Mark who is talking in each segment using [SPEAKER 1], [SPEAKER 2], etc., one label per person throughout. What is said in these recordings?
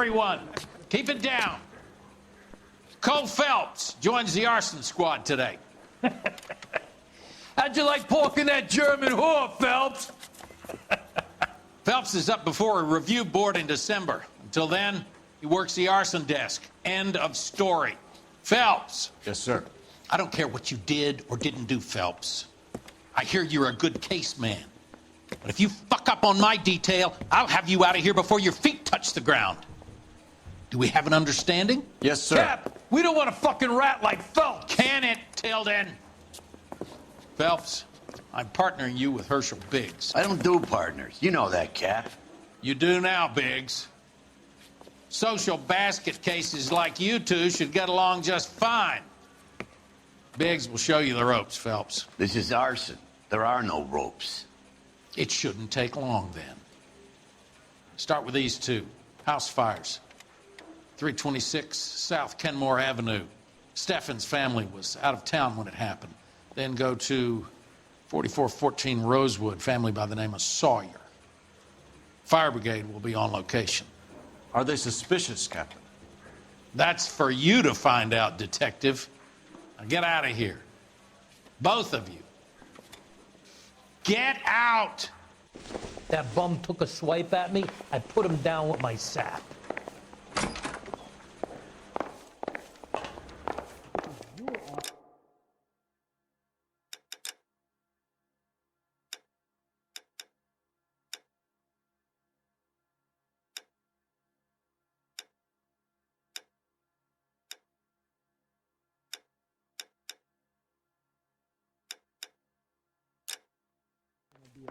[SPEAKER 1] everyone. Keep it down. Cole Phelps joins the arson squad today.
[SPEAKER 2] How'd you like porking that German whore, Phelps?
[SPEAKER 1] Phelps is up before a review board in December. Until then, he works the arson desk. End of story. Phelps.
[SPEAKER 3] Yes, sir.
[SPEAKER 1] I don't care what you did or didn't do, Phelps. I hear you're a good case man. But if you fuck up on my detail, I'll have you out of here before your feet touch the ground. Do we have an understanding?
[SPEAKER 3] Yes, sir.
[SPEAKER 2] Cap, we don't want a fucking rat like Phelps.
[SPEAKER 1] Can it, Tilden? Phelps, I'm partnering you with Herschel Biggs.
[SPEAKER 4] I don't do partners. You know that, Cap.
[SPEAKER 1] You do now, Biggs. Social basket cases like you two should get along just fine. Biggs will show you the ropes, Phelps.
[SPEAKER 4] This is arson. There are no ropes.
[SPEAKER 1] It shouldn't take long, then. Start with these two. House fires. 326 South Kenmore Avenue. Steffen's family was out of town when it happened. Then go to 4414 Rosewood, family by the name of Sawyer. Fire brigade will be on location.
[SPEAKER 3] Are they suspicious, Captain?
[SPEAKER 1] That's for you to find out, Detective. Now get out of here. Both of you. Get out!
[SPEAKER 2] That bum took a swipe at me. I put him down with my sap.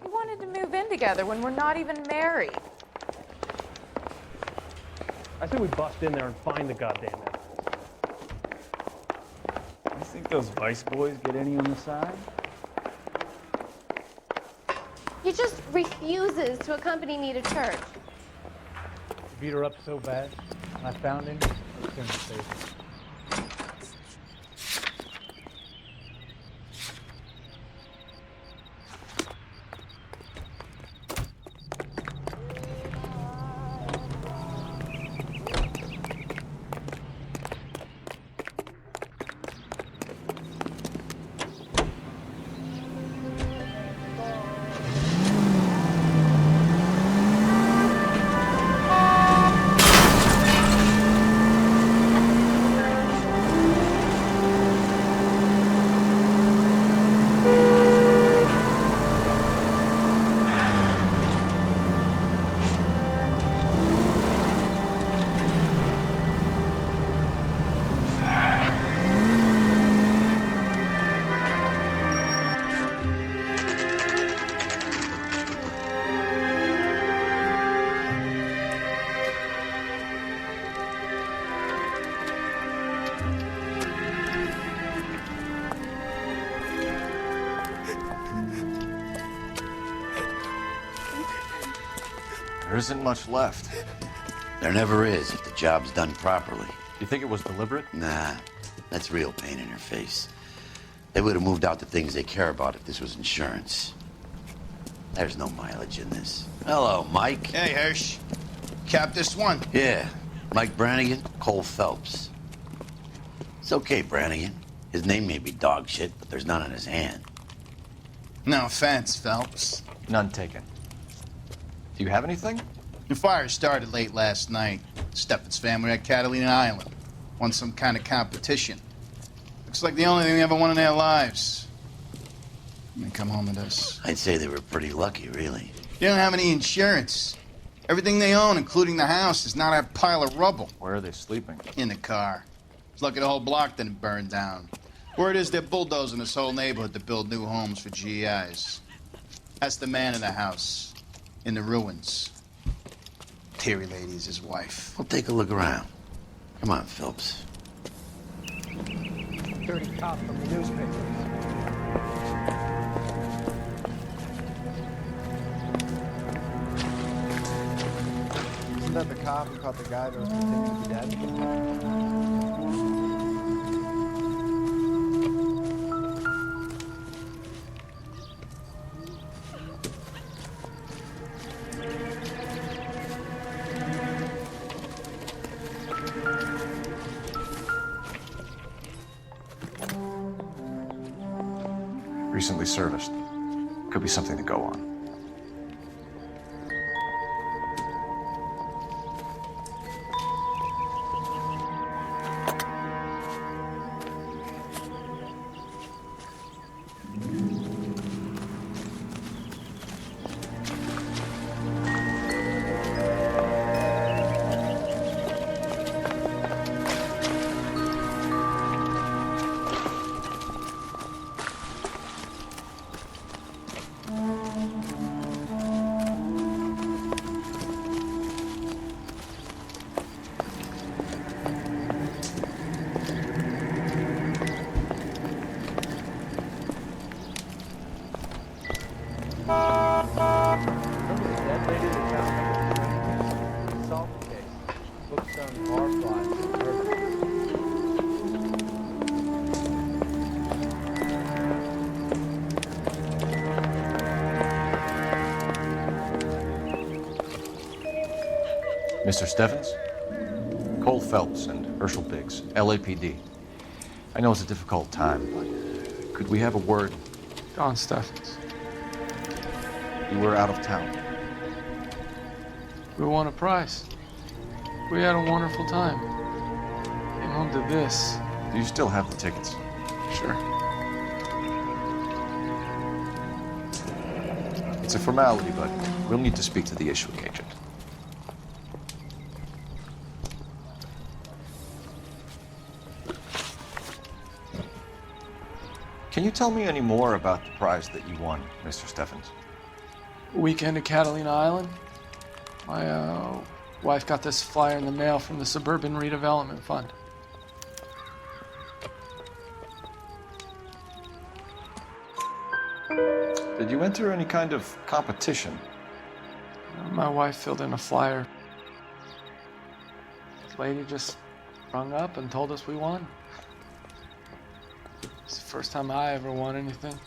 [SPEAKER 5] We wanted to move in together when we're not even married.
[SPEAKER 6] I say we bust in there and find the goddamn assholes.
[SPEAKER 7] You think those Vice boys get any on the side?
[SPEAKER 8] He just refuses to accompany me to church.
[SPEAKER 6] Beat her up so bad. I found him. I was gonna save him.
[SPEAKER 3] There isn't much left.
[SPEAKER 4] There never is if the job's done properly.
[SPEAKER 3] You think it was deliberate?
[SPEAKER 4] Nah, that's real pain in her face. They would have moved out the things they care about if this was insurance. There's no mileage in this. Hello, Mike.
[SPEAKER 9] Hey, Hirsch. Cap this one.
[SPEAKER 4] Yeah, Mike Brannigan, Cole Phelps. It's okay, Brannigan. His name may be dog shit, but there's none on his hand.
[SPEAKER 9] No offense, Phelps.
[SPEAKER 3] None taken. Do you have anything?
[SPEAKER 9] The fire started late last night. Steffen's family at Catalina Island. Won some kind of competition. Looks like the only thing they ever won in their lives. And they come home with us.
[SPEAKER 4] I'd say they were pretty lucky, really.
[SPEAKER 9] They don't have any insurance. Everything they own, including the house, is not a pile of rubble.
[SPEAKER 3] Where are they sleeping?
[SPEAKER 9] In the car. It's lucky the whole block didn't burn down. Word is they're bulldozing this whole neighborhood to build new homes for GIs. That's the man in the house. In the ruins. Terry Lady is his wife.
[SPEAKER 4] We'll take a look around. Come on, Phelps.
[SPEAKER 6] Dirty cop from the newspapers. Isn't that the cop who caught the guy that was pretending to be dead?
[SPEAKER 3] Recently serviced. Could be something to go on.
[SPEAKER 6] Remember the dead lady that found the salt case? Booked some bar flies.
[SPEAKER 3] Mr. Steffens? Cole Phelps and Herschel Biggs, LAPD. I know it's a difficult time, but could we have a word?
[SPEAKER 10] Don Steffens.
[SPEAKER 3] You were out of town.
[SPEAKER 10] We won a prize. We had a wonderful time. Came home to this.
[SPEAKER 3] Do you still have the tickets?
[SPEAKER 10] Sure.
[SPEAKER 3] It's a formality, but we'll need to speak to the issuing agent. Can you tell me any more about the prize that you won, Mr. Steffens?
[SPEAKER 10] Weekend at Catalina Island. My wife got this flyer in the mail from the Suburban Redevelopment Fund.
[SPEAKER 3] Did you enter any kind of competition?
[SPEAKER 10] My wife filled in a flyer. This lady just rung up and told us we won. It's the first time I ever won anything.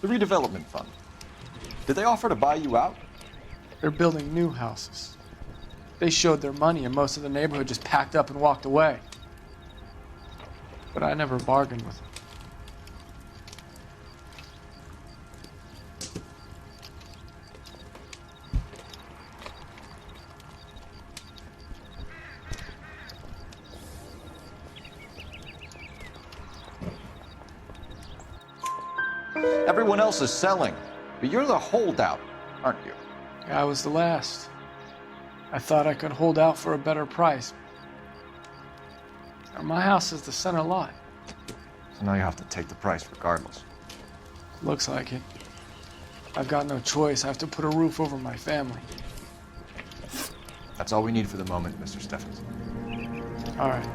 [SPEAKER 3] The redevelopment fund. Did they offer to buy you out?
[SPEAKER 10] They're building new houses. They showed their money and most of the neighborhood just packed up and walked away. But I never bargained with them.
[SPEAKER 3] Everyone else is selling, but you're the holdout, aren't you?
[SPEAKER 10] I was the last. I thought I could hold out for a better price. My house is the center lot.
[SPEAKER 3] So now you have to take the price regardless.
[SPEAKER 10] Looks like it. I've got no choice. I have to put a roof over my family.
[SPEAKER 3] That's all we need for the moment, Mr. Steffens.
[SPEAKER 10] All right.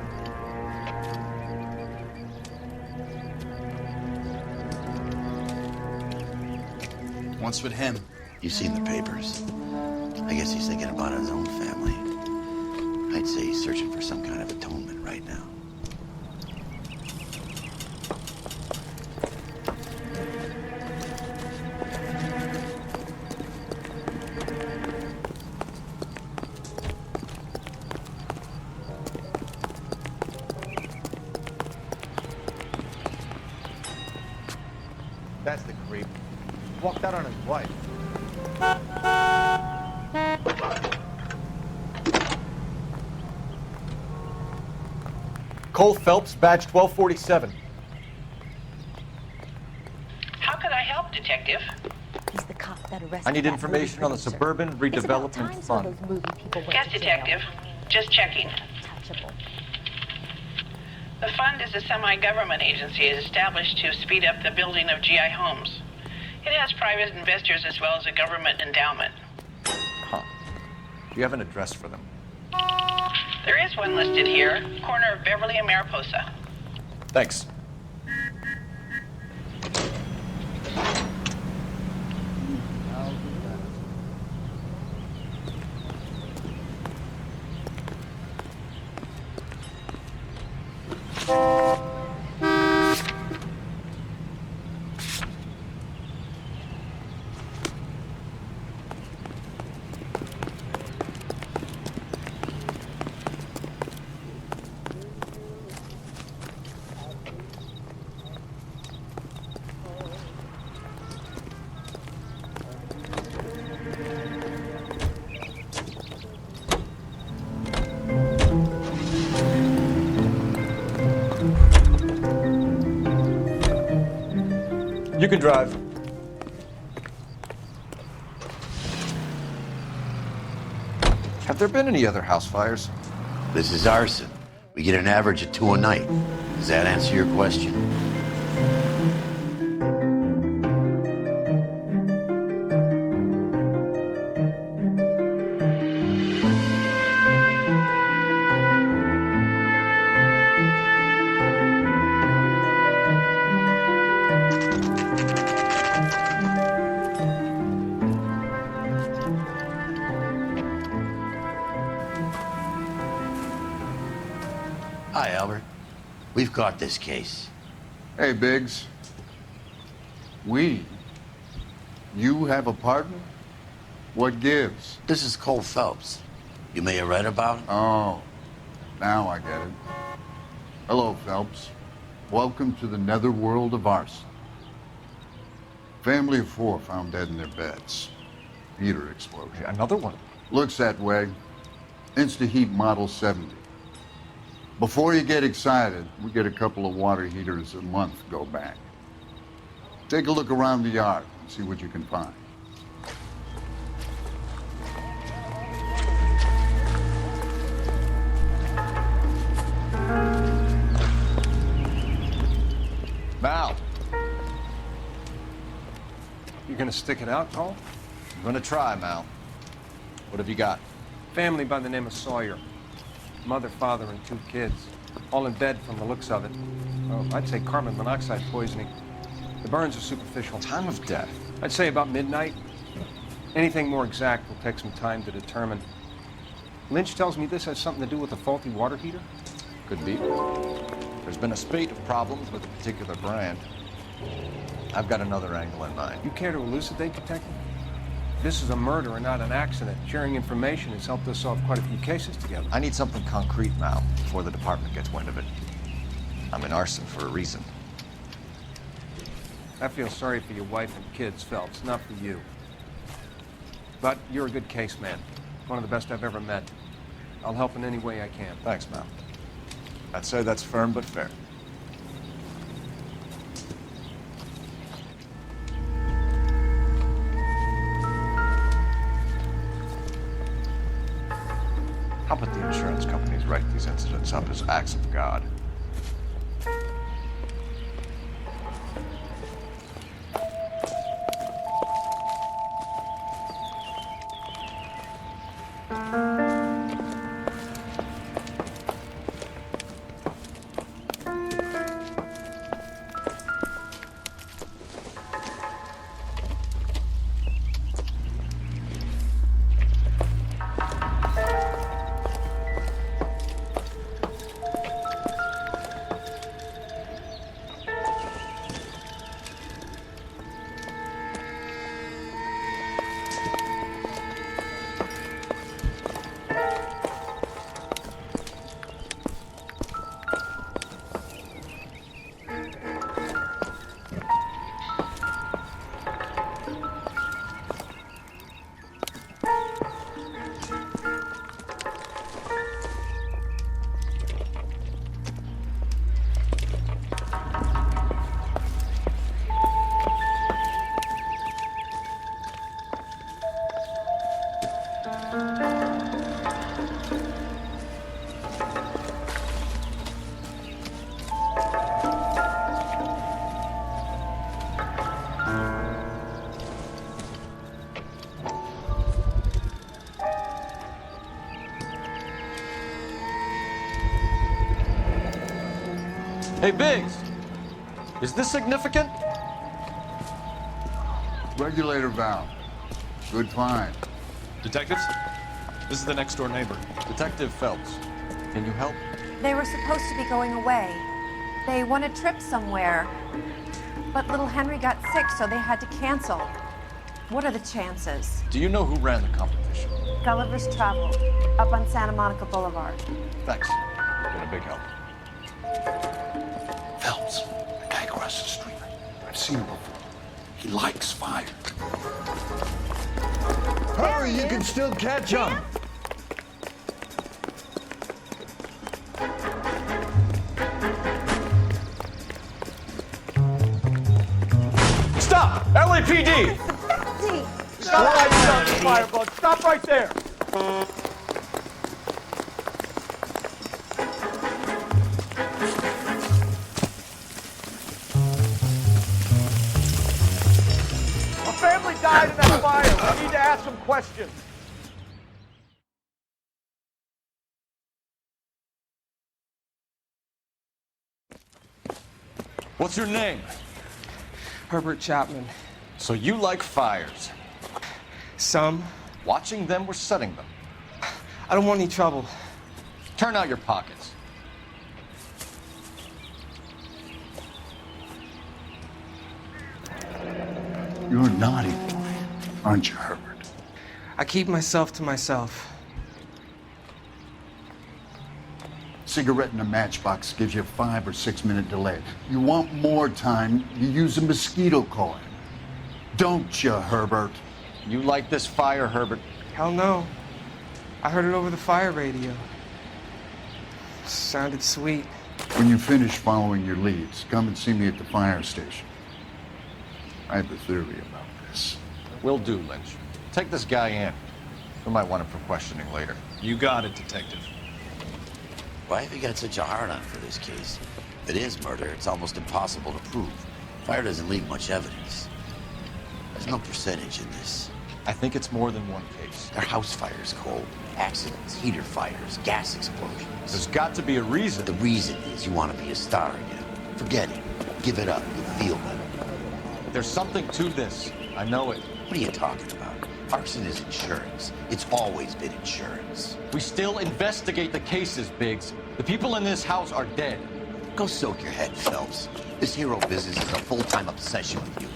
[SPEAKER 9] What's with him?
[SPEAKER 4] You've seen the papers. I guess he's thinking about his own family. I'd say he's searching for some kind of atonement right now.
[SPEAKER 6] That's the creep. Walked out on his wife.
[SPEAKER 3] Cole Phelps, badge 1247.
[SPEAKER 11] How could I help, Detective?
[SPEAKER 12] He's the cop that arrested
[SPEAKER 3] I need
[SPEAKER 12] that
[SPEAKER 3] information
[SPEAKER 12] movie
[SPEAKER 3] on the
[SPEAKER 12] producer.
[SPEAKER 3] Suburban
[SPEAKER 12] It's about
[SPEAKER 3] Redevelopment
[SPEAKER 12] time some
[SPEAKER 3] Fund.
[SPEAKER 12] of those movie people went
[SPEAKER 11] Yes,
[SPEAKER 12] to jail.
[SPEAKER 11] Detective. Just checking.
[SPEAKER 12] Untouchable.
[SPEAKER 11] The fund is a semi-government agency established to speed up the building of GI homes. It has private investors as well as a government endowment.
[SPEAKER 3] Huh. Do you have an address for them?
[SPEAKER 11] There is one listed here, corner of Beverly and Mariposa.
[SPEAKER 3] Thanks.
[SPEAKER 6] You can drive.
[SPEAKER 3] Have there been any other house fires?
[SPEAKER 4] This is arson. We get an average of 2 a night. Does that answer your question? Hi, Albert. We've caught this case.
[SPEAKER 13] Hey, Biggs. We? You have a partner? What gives?
[SPEAKER 4] This is Cole Phelps. You may have read about him.
[SPEAKER 13] Oh, now I get it. Hello, Phelps. Welcome to the netherworld of arson. Family of 4 found dead in their beds. Heater explosion.
[SPEAKER 3] Another one?
[SPEAKER 13] Looks that way. Insta-heat Model 70. Before you get excited, we get a couple of water heaters a month go back. Take a look around the yard and see what you can find.
[SPEAKER 3] Mal,
[SPEAKER 6] You gonna stick it out, Cole?
[SPEAKER 3] I'm gonna try, Mal. What have you got?
[SPEAKER 6] Family by the name of Sawyer. Mother, father, and 2 kids. All in bed from the looks of it. Well, I'd say carbon monoxide poisoning. The burns are superficial.
[SPEAKER 3] Time of death?
[SPEAKER 6] I'd say about midnight. Anything more exact will take some time to determine. Lynch tells me this has something to do with a faulty water heater.
[SPEAKER 3] Could be. There's been a spate of problems with a particular brand. I've got another angle in mind.
[SPEAKER 6] You care to elucidate, Detective? This is a murder and not an accident. Sharing information has helped us solve quite a few cases together.
[SPEAKER 3] I need something concrete, Mal, before the department gets wind of it. I'm in arson for a reason.
[SPEAKER 6] I feel sorry for your wife and kids, Phelps, not for you. But you're a good case man. One of the best I've ever met. I'll help in any way I can.
[SPEAKER 3] Thanks, Mal. I'd say that's firm but fair. How about the insurance companies write these incidents up as acts of God? Hey, Biggs, is this significant?
[SPEAKER 13] Regulator valve. Good find.
[SPEAKER 14] Detectives, this is the next door neighbor.
[SPEAKER 3] Detective Phelps, can you help?
[SPEAKER 5] They were supposed to be going away. They won a trip somewhere. But little Henry got sick, so they had to cancel. What are the chances?
[SPEAKER 3] Do you know who ran the competition?
[SPEAKER 5] Gulliver's Travel, up on Santa Monica Boulevard.
[SPEAKER 3] Thanks. You've been a big help.
[SPEAKER 13] Phelps, the guy across the street. I've seen him before. He likes fire. Hurry, you can still catch him.
[SPEAKER 15] LAPD!
[SPEAKER 7] Stop right there, Firebug. Stop right there. A family died in that fire. We need to ask some questions.
[SPEAKER 15] What's your name?
[SPEAKER 16] Herbert Chapman.
[SPEAKER 15] So you like fires?
[SPEAKER 16] Some.
[SPEAKER 15] Watching them or setting them?
[SPEAKER 16] I don't want any trouble.
[SPEAKER 15] Turn out your pockets.
[SPEAKER 13] You're a naughty boy, aren't you, Herbert?
[SPEAKER 16] I keep myself to myself.
[SPEAKER 13] Cigarette in a matchbox gives you a 5 or 6 minute delay. You want more time, you use a mosquito coil. Don't you, Herbert?
[SPEAKER 15] You like this fire, Herbert?
[SPEAKER 16] Hell no. I heard it over the fire radio. Sounded sweet.
[SPEAKER 13] When you finish following your leads, come and see me at the fire station. I have a theory about this.
[SPEAKER 3] Will do, Lynch. Take this guy in. We might want him for questioning later.
[SPEAKER 14] You got it, Detective.
[SPEAKER 4] Why have you got such a hard-on for this case? If it is murder, it's almost impossible to prove. Fire doesn't leave much evidence. There's no percentage in this.
[SPEAKER 3] I think it's more than one case.
[SPEAKER 4] There are house fires, Cole. Accidents, heater fires, gas explosions.
[SPEAKER 3] There's got to be a reason.
[SPEAKER 4] The reason is you want to be a star again. Forget it. Give it up. You'll feel better.
[SPEAKER 3] There's something to this. I know it.
[SPEAKER 4] What are you talking about? Arson is insurance. It's always been insurance.
[SPEAKER 3] We still investigate the cases, Biggs. The people in this house are dead.
[SPEAKER 4] Go soak your head, Phelps. This hero business is a full-time obsession with you.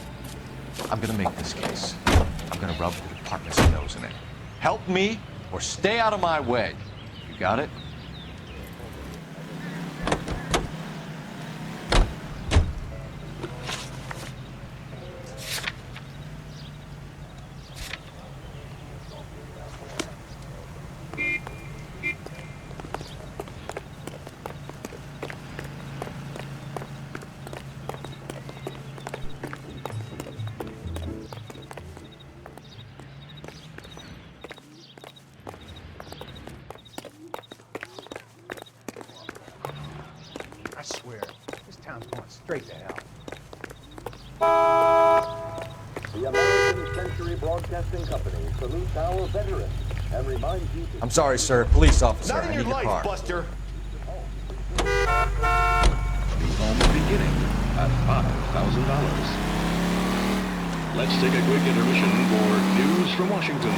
[SPEAKER 3] I'm gonna make this case. I'm gonna rub the department's nose in it. Help me or stay out of my way. You got it?
[SPEAKER 17] I swear, this town's going straight to hell.
[SPEAKER 18] The American Century Broadcasting Company salutes our veterans and reminds you to...
[SPEAKER 3] I'm sorry, sir. Police officer.
[SPEAKER 15] Not in
[SPEAKER 3] I
[SPEAKER 15] your
[SPEAKER 3] need
[SPEAKER 15] life,
[SPEAKER 3] car.
[SPEAKER 15] Buster.
[SPEAKER 18] New home beginning at $5,000.
[SPEAKER 19] Let's take a quick intermission for news from Washington.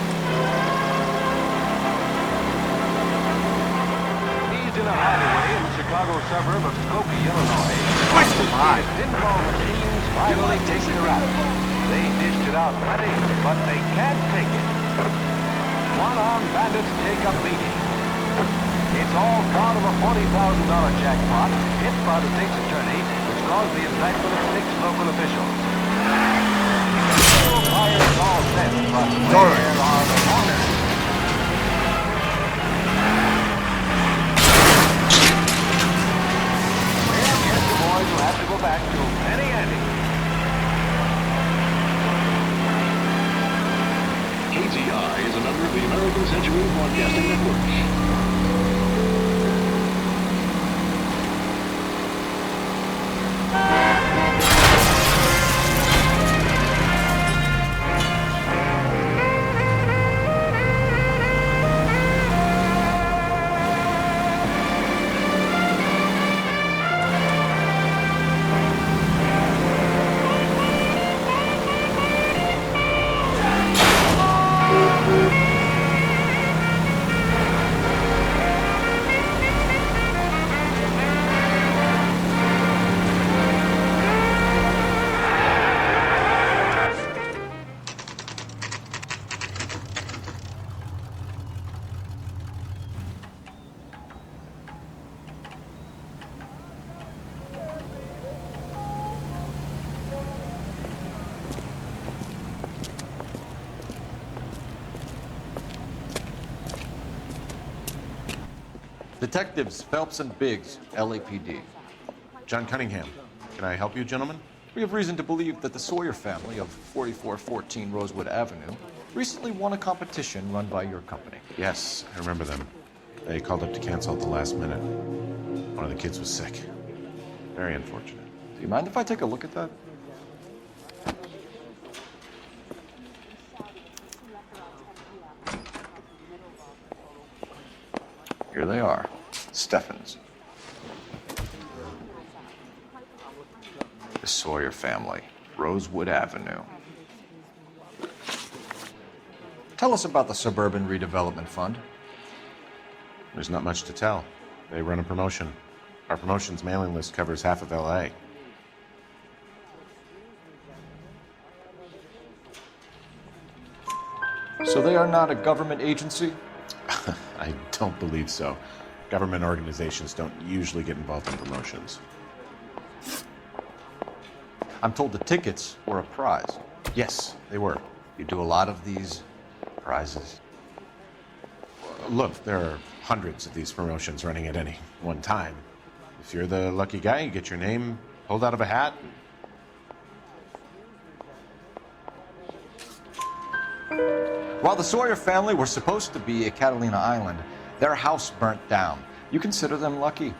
[SPEAKER 18] He's in a hideaway in the Chicago suburb of Skokie, Illinois. His pinball machines finally take the rap. They dished it out plenty, but they can't take it. One-armed bandits take a beating. It's all part of a $40,000 jackpot hit by the state's attorney, which caused the indictment of 6 local officials. The fire's all set, but where are the mourners? Well, guess the boys will have to go back to Penny Ante.
[SPEAKER 19] KTI is a member of the American Century Broadcasting Network.
[SPEAKER 3] Detectives Phelps and Biggs, LAPD.
[SPEAKER 14] John Cunningham. Can I help you, gentlemen?
[SPEAKER 15] We have reason to believe that the Sawyer family of 4414 Rosewood Avenue recently won a competition run by your company.
[SPEAKER 3] Yes, I remember them. They called up to cancel at the last minute. One of the kids was sick. Very unfortunate.
[SPEAKER 15] Do you mind if I take a look at that? Here they are. Steffens. The Sawyer family, Rosewood Avenue. Tell us about the Suburban Redevelopment Fund.
[SPEAKER 3] There's not much to tell. They run a promotion. Our promotion's mailing list covers half of LA.
[SPEAKER 15] So they are not a government agency?
[SPEAKER 3] I don't believe so. Government organizations don't usually get involved in promotions.
[SPEAKER 15] I'm told the tickets were a prize.
[SPEAKER 3] Yes, they were.
[SPEAKER 15] You do a lot of these prizes?
[SPEAKER 3] Look, there are hundreds of these promotions running at any one time. If you're the lucky guy, you get your name pulled out of a hat.
[SPEAKER 15] While the Sawyer family were supposed to be at Catalina Island, their house burnt down. You consider them lucky?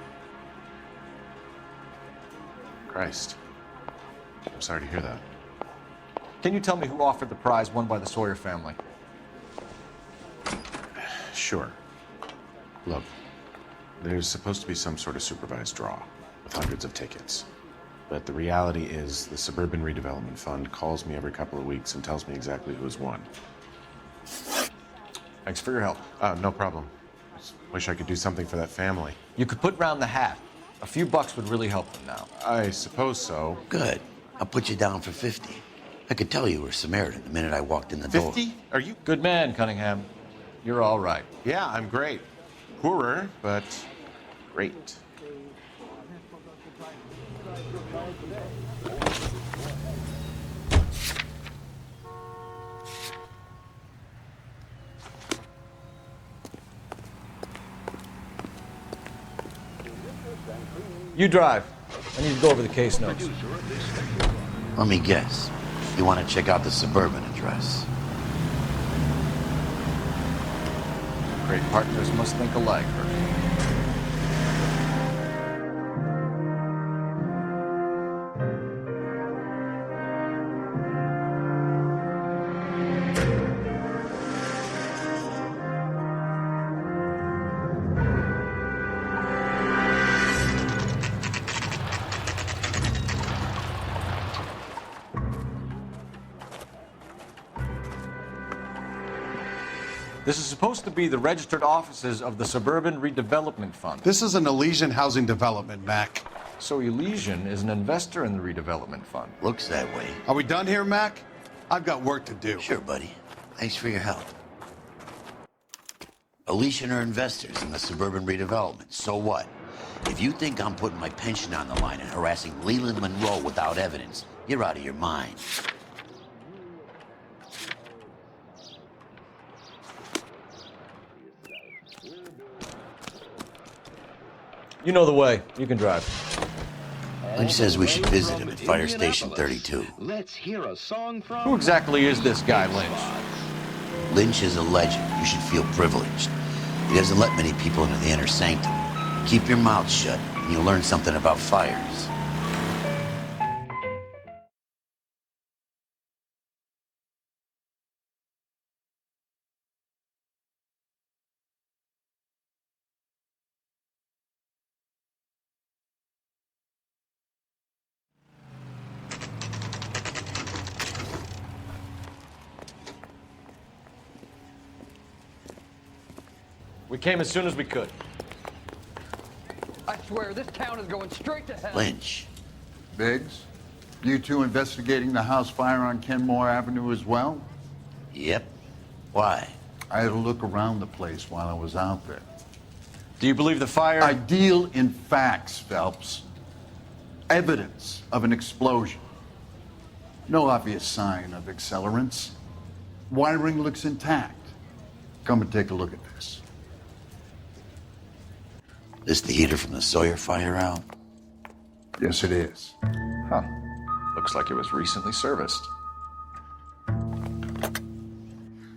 [SPEAKER 3] Christ. I'm sorry to hear that.
[SPEAKER 15] Can you tell me who offered the prize won by the Sawyer family?
[SPEAKER 3] Sure. Look, there's supposed to be some sort of supervised draw with hundreds of tickets. But the reality is the Suburban Redevelopment Fund calls me every couple of weeks and tells me exactly who has won.
[SPEAKER 15] Thanks for your help.
[SPEAKER 3] No problem. Just wish I could do something for that family.
[SPEAKER 15] You could put round the hat. A few bucks would really help them now.
[SPEAKER 3] I suppose so.
[SPEAKER 4] Good. I'll put you down for 50. I could tell you were Samaritan the minute I walked in the door.
[SPEAKER 3] 50? Are you?
[SPEAKER 15] Good man, Cunningham. You're all right.
[SPEAKER 3] Yeah, I'm great. Poorer, but great.
[SPEAKER 15] You drive. I need to go over the case notes.
[SPEAKER 4] Let me guess. You want to check out the Suburban address?
[SPEAKER 15] Great partners must think alike, Herb. This is supposed to be the registered offices of the Suburban Redevelopment Fund.
[SPEAKER 20] This is an Elysian housing development, Mac.
[SPEAKER 15] So Elysian is an investor in the redevelopment fund.
[SPEAKER 4] Looks that way.
[SPEAKER 20] Are we done here, Mac? I've got work to do.
[SPEAKER 4] Sure, buddy. Thanks for your help. Elysian are investors in the Suburban Redevelopment. So what? If you think I'm putting my pension on the line and harassing Leland Monroe without evidence, you're out of your mind.
[SPEAKER 15] You know the way. You can drive.
[SPEAKER 4] Lynch says we should visit him at Fire Station 32.
[SPEAKER 19] Let's hear a song from...
[SPEAKER 15] Who exactly is this guy, Lynch?
[SPEAKER 4] Lynch is a legend. You should feel privileged. He doesn't let many people into the inner sanctum. Keep your mouth shut, and you'll learn something about fires.
[SPEAKER 15] We came as soon as we could.
[SPEAKER 21] I swear, this town is going straight to hell.
[SPEAKER 4] Lynch.
[SPEAKER 13] Biggs, you two investigating the house fire on Kenmore Avenue as well?
[SPEAKER 4] Yep. Why?
[SPEAKER 13] I had a look around the place while I was out there.
[SPEAKER 15] Do you believe the fire?
[SPEAKER 13] I deal in facts, Phelps. Evidence of an explosion. No obvious sign of accelerants. Wiring looks intact. Come and take a look at this.
[SPEAKER 4] This the heater from the Sawyer fire out?
[SPEAKER 13] Yes, it is.
[SPEAKER 15] Huh. Looks Looks like it was recently serviced.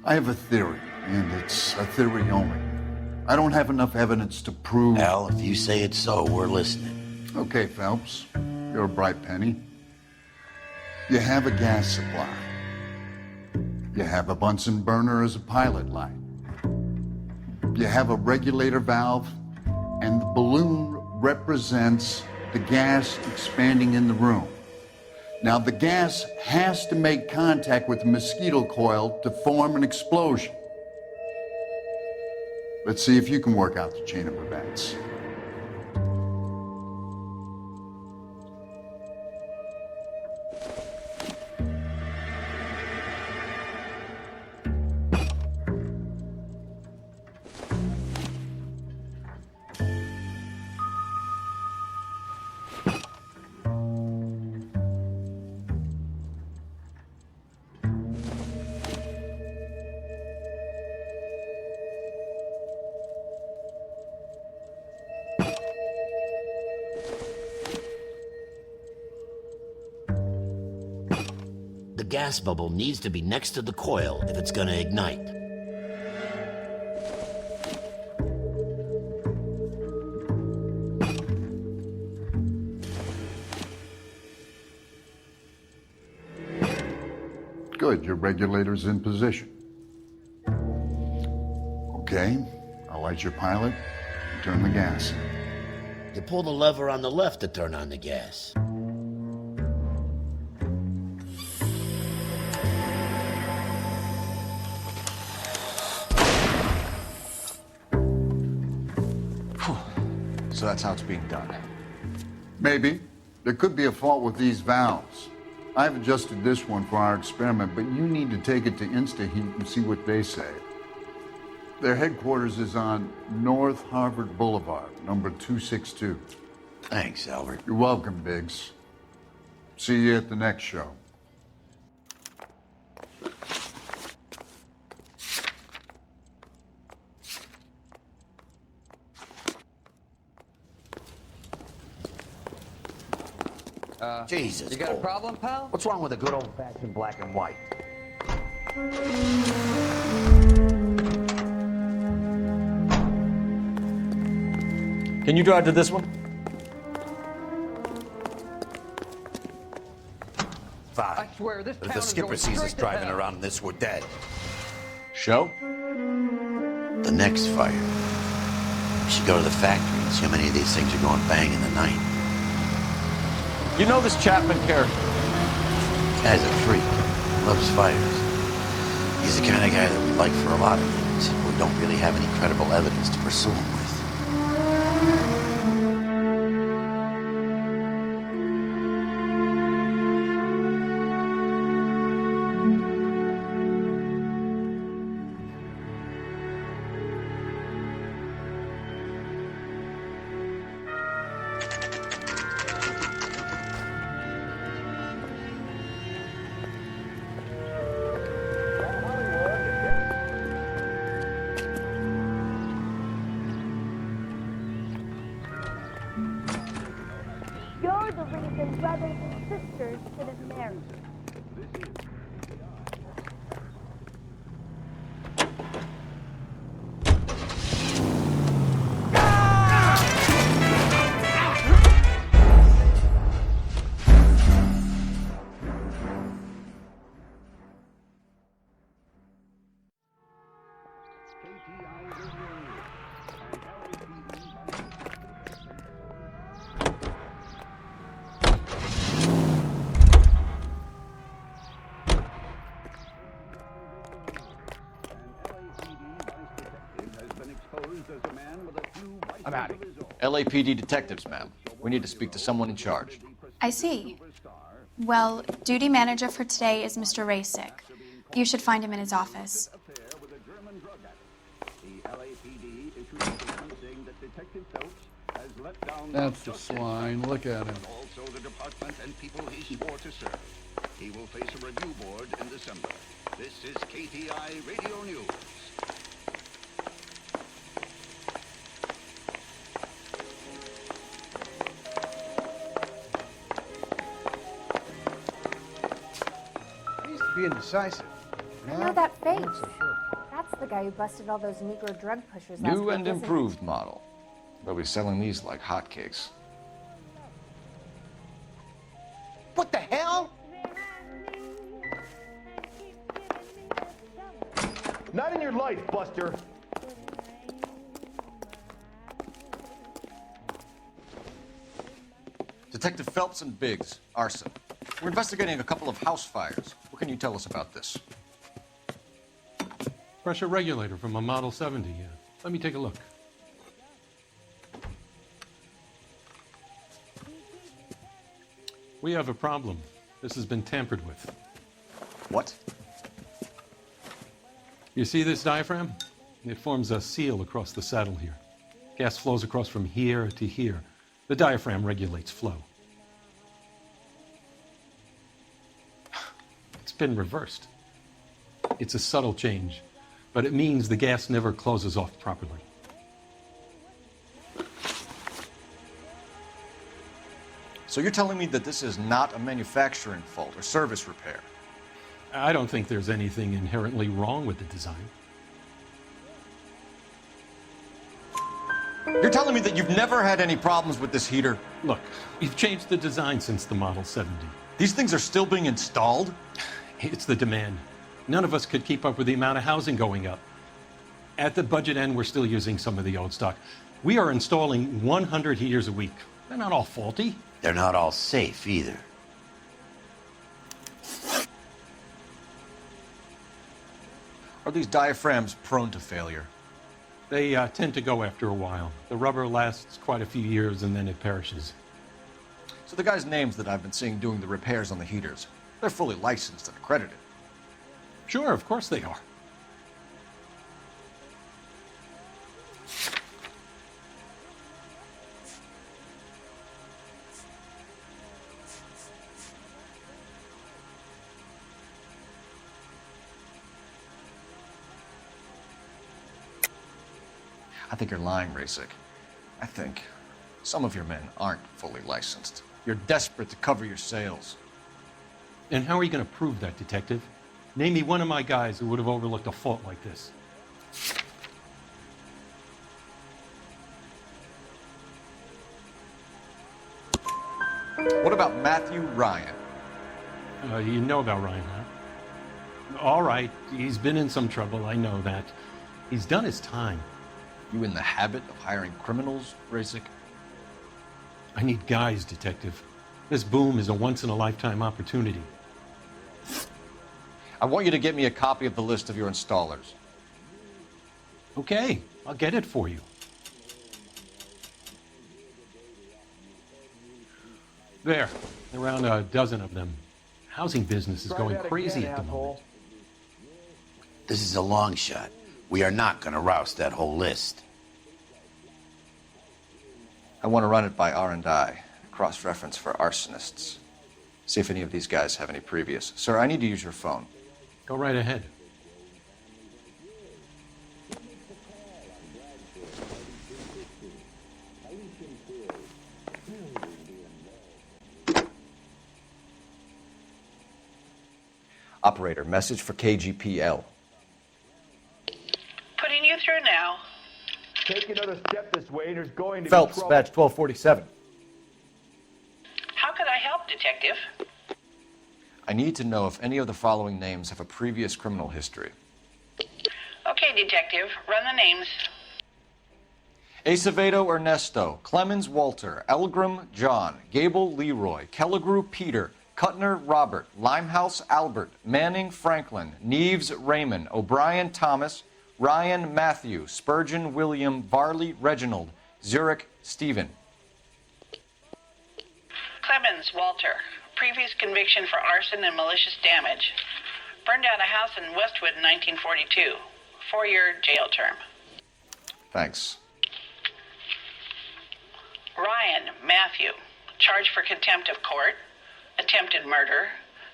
[SPEAKER 13] I have a theory, and it's a theory only. I don't have enough evidence to prove...
[SPEAKER 4] Al, if you say it's so, we're listening.
[SPEAKER 13] Okay, Phelps. You're a bright penny. You have a gas supply. You have a Bunsen burner as a pilot light. You have a regulator valve, and the balloon represents the gas expanding in the room. Now, the gas has to make contact with the mosquito coil to form an explosion. Let's see if you can work out the chain of events.
[SPEAKER 4] The gas bubble needs to be next to the coil if it's gonna ignite.
[SPEAKER 13] Good, your regulator's in position. Okay, I'll light your pilot and turn the gas in.
[SPEAKER 4] You pull the lever on the left to turn on the gas.
[SPEAKER 15] So that's how it's being done.
[SPEAKER 13] Maybe. There could be a fault with these valves. I've adjusted this one for our experiment, but you need to take it to InstaHeat and see what they say. Their headquarters is on North Harvard Boulevard, number 262.
[SPEAKER 4] Thanks, Albert.
[SPEAKER 13] You're welcome, Biggs. See you at the next show.
[SPEAKER 4] Jesus.
[SPEAKER 21] You got a problem, pal?
[SPEAKER 4] What's wrong with a good old-fashioned black and white?
[SPEAKER 15] Can you drive to this one?
[SPEAKER 4] Fine.
[SPEAKER 21] I swear, this
[SPEAKER 4] But if
[SPEAKER 21] town
[SPEAKER 4] the
[SPEAKER 21] is
[SPEAKER 4] skipper
[SPEAKER 21] going
[SPEAKER 4] sees us
[SPEAKER 21] straight to
[SPEAKER 4] driving
[SPEAKER 21] hell.
[SPEAKER 4] around in this, we're dead.
[SPEAKER 15] Show?
[SPEAKER 4] The next fire. We should go to the factory and see how many of these things are going bang in the night.
[SPEAKER 15] You know this Chapman character?
[SPEAKER 4] Guy's a freak. Loves fires. He's the kind of guy that we like for a lot of things. We don't really have any credible evidence to pursue him with.
[SPEAKER 8] You're the reason brothers and sisters should have married.
[SPEAKER 17] I'm out of here.
[SPEAKER 15] LAPD detectives, ma'am. We need to speak to someone in charge.
[SPEAKER 1] I see. Well, duty manager for today is Mr. Rasick. You should find him in his office.
[SPEAKER 22] That's the swine. Look at him.
[SPEAKER 18] Also the department and people he swore to serve. He will face a review board in December. This is KTI Radio News.
[SPEAKER 17] being decisive.
[SPEAKER 5] I know that
[SPEAKER 17] I'm
[SPEAKER 5] face.
[SPEAKER 17] not so sure.
[SPEAKER 5] That's the guy who busted all those Negro drug pushers last
[SPEAKER 15] New
[SPEAKER 5] week,
[SPEAKER 15] and
[SPEAKER 5] isn't it?
[SPEAKER 15] improved model. They'll be selling these like hotcakes.
[SPEAKER 7] What the hell? Not in your life, Buster.
[SPEAKER 15] Detective Phelps and Biggs, arson. We're investigating a couple of house fires. What can you tell us about this?
[SPEAKER 2] Pressure regulator from a Model 70, yeah. Let me take a look. We have a problem. This has been tampered with.
[SPEAKER 15] What?
[SPEAKER 2] You see this diaphragm? It forms a seal across the saddle here. Gas flows across from here to here. The diaphragm regulates flow. It's been reversed. It's a subtle change, but it means the gas never closes off properly.
[SPEAKER 15] So you're telling me that this is not a manufacturing fault or service repair?
[SPEAKER 2] I don't think there's anything inherently wrong with the design.
[SPEAKER 15] You're telling me that you've never had any problems with this heater?
[SPEAKER 2] Look, we've changed the design since the Model 70.
[SPEAKER 15] These things are still being installed?
[SPEAKER 2] It's the demand. None of us could keep up with the amount of housing going up. At the budget end, we're still using some of the old stock. We are installing 100 heaters a week. They're not all faulty.
[SPEAKER 4] They're not all safe either.
[SPEAKER 15] Are these diaphragms prone to failure?
[SPEAKER 2] They tend to go after a while. The rubber lasts quite a few years and then it perishes.
[SPEAKER 15] So the guys' names that I've been seeing doing the repairs on the heaters, they're fully licensed and accredited.
[SPEAKER 2] Sure, of course they are.
[SPEAKER 15] I think you're lying, Rasik. I think some of your men aren't fully licensed. You're desperate to cover your sales.
[SPEAKER 2] And how are you going to prove that, Detective? Name me one of my guys who would have overlooked a fault like this.
[SPEAKER 15] What about Matthew Ryan?
[SPEAKER 2] You know about Ryan, huh? All right, he's been in some trouble, I know that. He's done his time.
[SPEAKER 15] You in the habit of hiring criminals, Rasik?
[SPEAKER 2] I need guys, Detective. This boom is a once-in-a-lifetime opportunity.
[SPEAKER 15] I want you to get me a copy of the list of your installers.
[SPEAKER 2] Okay, I'll get it for you. There, around a dozen of them. Housing business is going crazy at the moment.
[SPEAKER 4] This is a long shot. We are not going to roust that whole list.
[SPEAKER 15] I want to run it by R&I, cross-reference for arsonists. See if any of these guys have any previous. Sir, I need to use your phone.
[SPEAKER 2] Go right ahead.
[SPEAKER 15] Operator, message for KGPL.
[SPEAKER 11] Putting you through now.
[SPEAKER 7] Take another step this way and there's going to
[SPEAKER 15] Phelps,
[SPEAKER 7] be trouble.
[SPEAKER 15] badge 1247.
[SPEAKER 11] How could I help, Detective?
[SPEAKER 15] I need to know if any of the following names have a previous criminal history.
[SPEAKER 11] Okay, Detective, run the names.
[SPEAKER 15] Acevedo Ernesto, Clemens Walter, Elgram John, Gable Leroy, Kelligrew Peter, Kuttner Robert, Limehouse Albert, Manning Franklin, Neves Raymond, O'Brien Thomas, Ryan Matthew, Spurgeon William, Varley Reginald, Zurich Stephen.
[SPEAKER 11] Clemens Walter, previous conviction for arson and malicious damage. Burned down a house in Westwood in 1942. 4-year jail term.
[SPEAKER 15] Thanks.
[SPEAKER 11] Ryan Matthew, charged for contempt of court, attempted murder,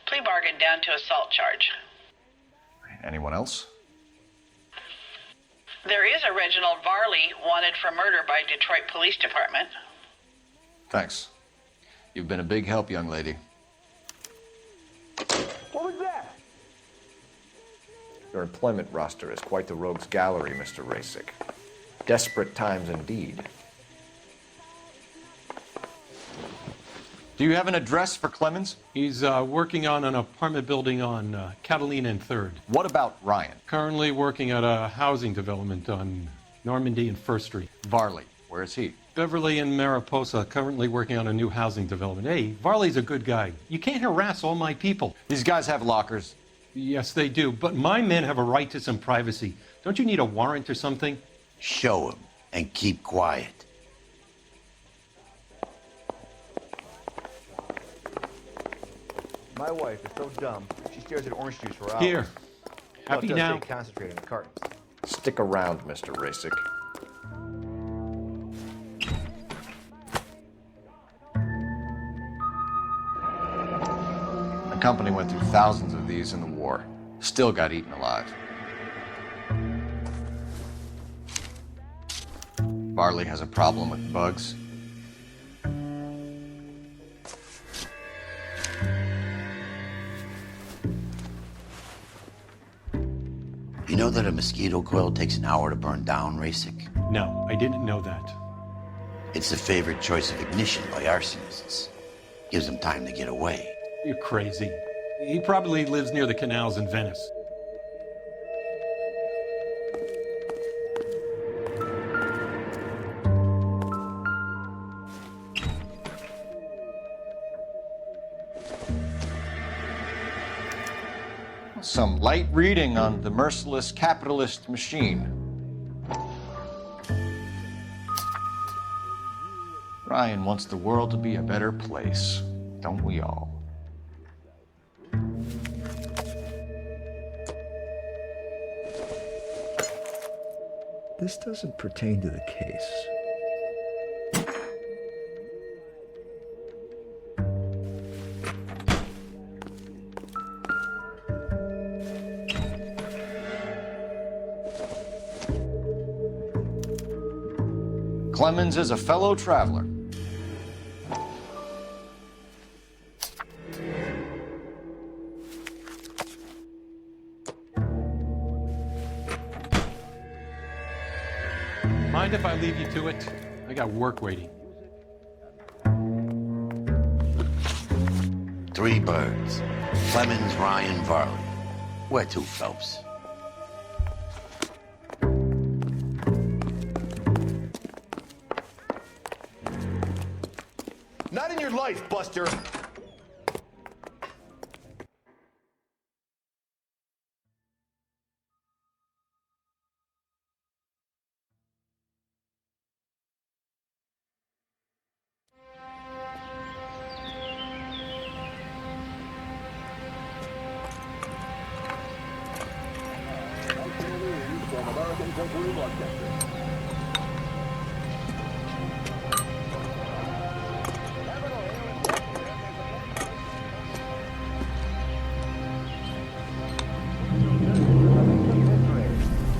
[SPEAKER 11] plea bargain down to assault charge.
[SPEAKER 15] Anyone else?
[SPEAKER 11] There is a Reginald Varley wanted for murder by Detroit Police Department.
[SPEAKER 15] Thanks. You've been a big help, young lady.
[SPEAKER 7] What was that?
[SPEAKER 15] Your employment roster is quite the rogues gallery, Mr. Rasick. Desperate times indeed. Do you have an address for Clemens?
[SPEAKER 2] He's working on an apartment building on Catalina and 3rd.
[SPEAKER 15] What about Ryan?
[SPEAKER 2] Currently working at a housing development on Normandy and 1st Street.
[SPEAKER 15] Varley, where is he?
[SPEAKER 2] Beverly and Mariposa, currently working on a new housing development. Hey, Varley's a good guy. You can't harass all my people.
[SPEAKER 15] These guys have lockers.
[SPEAKER 2] Yes, they do, but my men have a right to some privacy. Don't you need a warrant or something?
[SPEAKER 4] Show him and keep quiet.
[SPEAKER 7] My wife is so dumb, she stares at orange juice for hours.
[SPEAKER 2] Here. Happy
[SPEAKER 7] well, it does
[SPEAKER 2] now?
[SPEAKER 7] say concentrate in the cartons.
[SPEAKER 15] Stick around, Mr. Rasick. The company went through thousands of these in the war. Still got eaten alive. Varley has a problem with bugs.
[SPEAKER 4] You know that a mosquito coil takes an hour to burn down, Rasick?
[SPEAKER 2] No, I didn't know that.
[SPEAKER 4] It's the favorite choice of ignition by arsonists. Gives them time to get away.
[SPEAKER 2] You're crazy. He probably lives near the canals in Venice.
[SPEAKER 15] Some light reading on the merciless capitalist machine. Ryan wants the world to be a better place, don't we all?
[SPEAKER 9] This doesn't pertain to the case.
[SPEAKER 15] Clemens is a fellow traveler.
[SPEAKER 2] Mind if I leave you to it? I got work waiting.
[SPEAKER 4] 3 birds. Clemens, Ryan, Varley. Where to, Phelps?
[SPEAKER 7] Not in your life, Buster!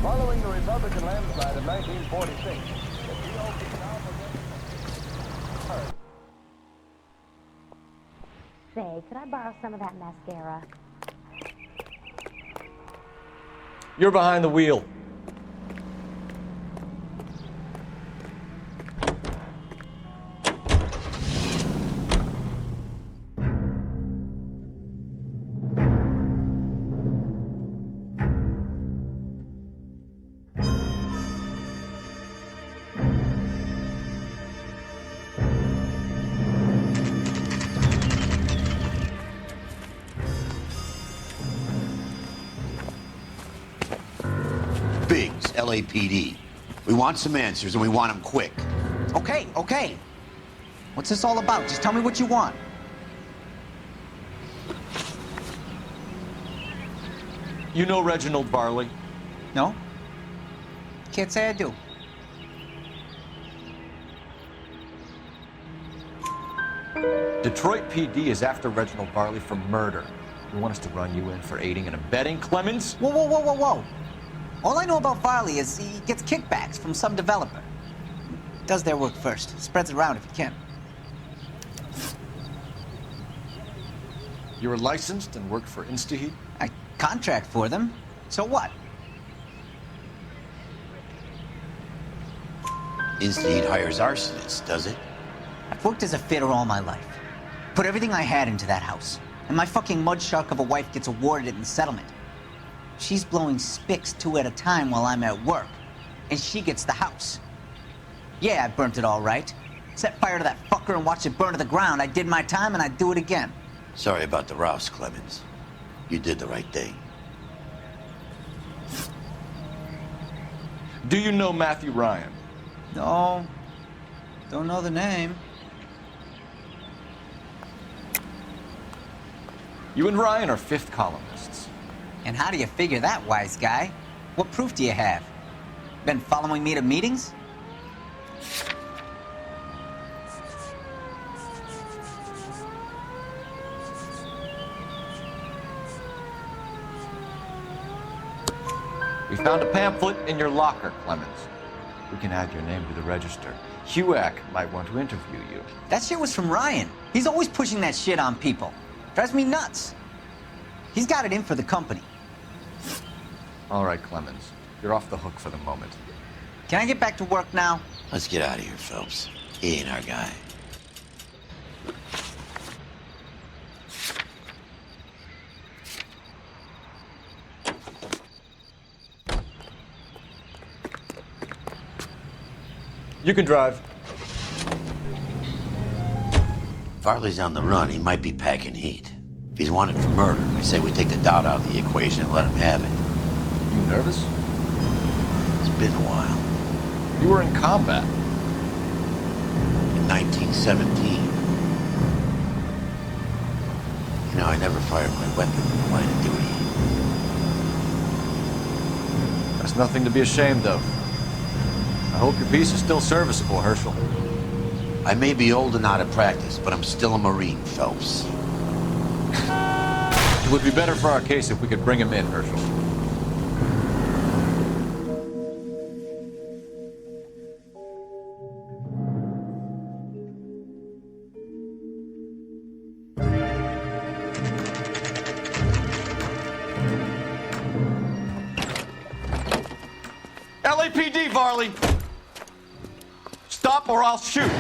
[SPEAKER 7] Following the Republican landslide of 1946,
[SPEAKER 12] Say, could I borrow some of that mascara?
[SPEAKER 15] You're behind the wheel.
[SPEAKER 4] Biggs, LAPD. We want some answers and we want them quick.
[SPEAKER 10] Okay, okay. What's this all about? Just tell me what you want.
[SPEAKER 15] You know Reginald Varley?
[SPEAKER 10] No? Can't say I do.
[SPEAKER 15] Detroit PD is after Reginald Varley for murder. You want us to run you in for aiding and abetting Clemens?
[SPEAKER 10] Whoa, whoa, whoa, whoa, whoa. All I know about Varley is he gets kickbacks from some developer. Does their work first. Spreads it around if he can.
[SPEAKER 15] You're licensed and work for InstaHeat?
[SPEAKER 10] I contract for them. So what?
[SPEAKER 4] Instead hires arsonists, does it?
[SPEAKER 10] I've worked as a fitter all my life. Put everything I had into that house. And my fucking mud shark of a wife gets awarded it in the settlement. She's blowing spics 2 at a time while I'm at work. And she gets the house. Yeah, I burnt it all right. Set fire to that fucker and watched it burn to the ground. I did my time and I'd do it again.
[SPEAKER 4] Sorry about the rouse, Clemens. You did the right thing.
[SPEAKER 15] Do you know Matthew Ryan?
[SPEAKER 10] No. Don't know the name.
[SPEAKER 15] You and Ryan are fifth columnists.
[SPEAKER 10] And how do you figure that, wise guy? What proof do you have? Been following me to meetings?
[SPEAKER 15] We found a pamphlet in your locker, Clemens. We can add your name to the register. HUAC might want to interview you.
[SPEAKER 10] That shit was from Ryan. He's always pushing that shit on people. Drives me nuts. He's got it in for the company.
[SPEAKER 15] All right, Clemens. You're off the hook for the moment.
[SPEAKER 10] Can I get back to work now?
[SPEAKER 4] Let's get out of here, Phelps. He ain't our guy.
[SPEAKER 15] You can drive.
[SPEAKER 4] Farley's on the run. He might be packing heat. If he's wanted for murder, I say we take the doubt out of the equation and let him have it.
[SPEAKER 15] You nervous?
[SPEAKER 4] It's been a while.
[SPEAKER 15] You were in combat.
[SPEAKER 4] In 1917. You know, I never fired my weapon in the line of duty.
[SPEAKER 15] That's nothing to be ashamed of. I hope your piece is still serviceable, Herschel.
[SPEAKER 4] I may be old and out of practice, but I'm still a Marine, Phelps.
[SPEAKER 15] It would be better for our case if we could bring him in, Herschel. LAPD, Varley! Stop or I'll shoot!